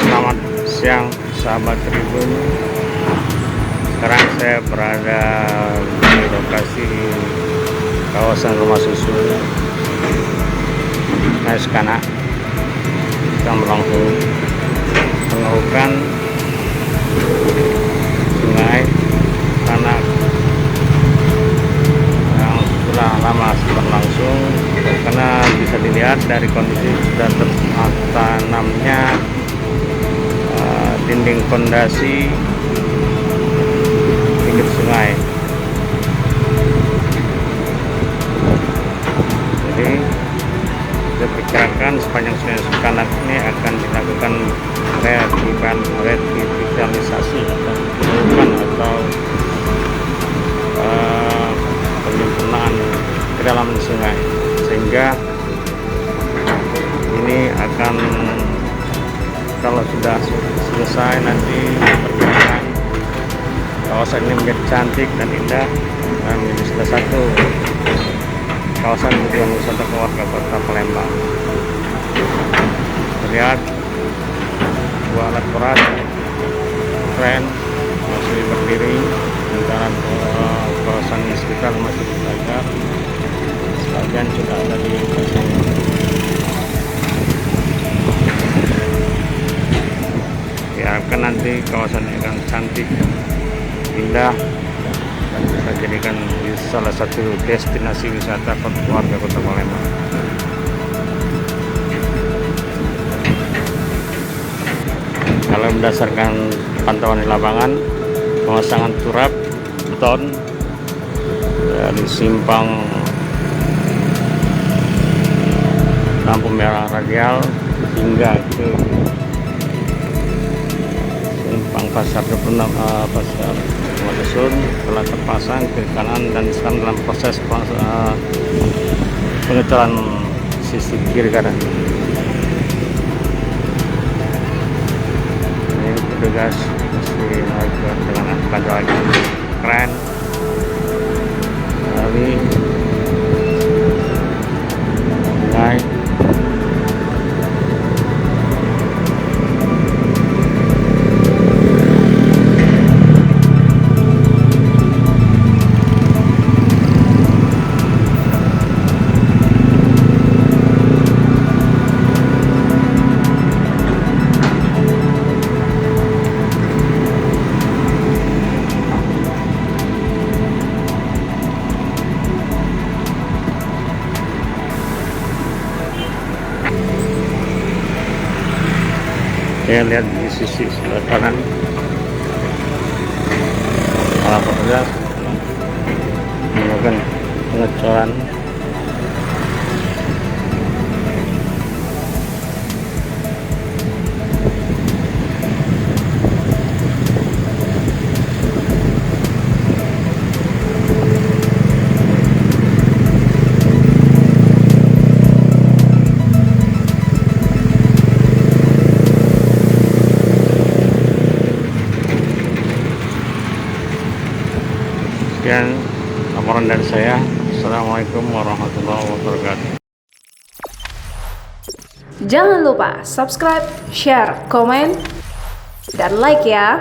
Selamat siang sahabat Tribun. Sekarang saya berada di lokasi kawasan rumah susun Naiskana yang melakukan sungai karena yang sudah lama berlangsung, karena bisa dilihat dari kondisi sudah tertanamnya dinding fondasi pinggir sungai. Jadi diperkirakan sepanjang sungai Sukanak ini akan dilakukan revitalisasi atau penyempurnaan kedalaman sungai, sehingga ini akan, kalau sudah selesai, nanti diperkirakan kawasan ini menjadi cantik dan indah dan menjadi salah satu kawasan tujuan wisata keluarga Kota Palembang. Terlihat dua alat berat keren masih berdiri antara kawasan sekitar masih belajar, sebagian sudah ada di pasang. Diharapkan nanti kawasan ini akan cantik, indah, dan bisa jadikan salah satu destinasi wisata keluarga Kota Palembang. Kalau berdasarkan pantauan di lapangan, pemasangan turap beton dari simpang lampu merah radial hingga ke simpang pasar Dusun telah terpasang ke kanan dan sekarang dalam proses pengecoran sisi kiri kanan. Ini petugas masih melakukan dengan lagi keren dari sungai. Saya lihat di sisi sebelah kanan para petugas melakukan pengecoran. Sekian laporan dari saya. Assalamualaikum warahmatullahi wabarakatuh. Jangan lupa subscribe, share, komen, dan like ya.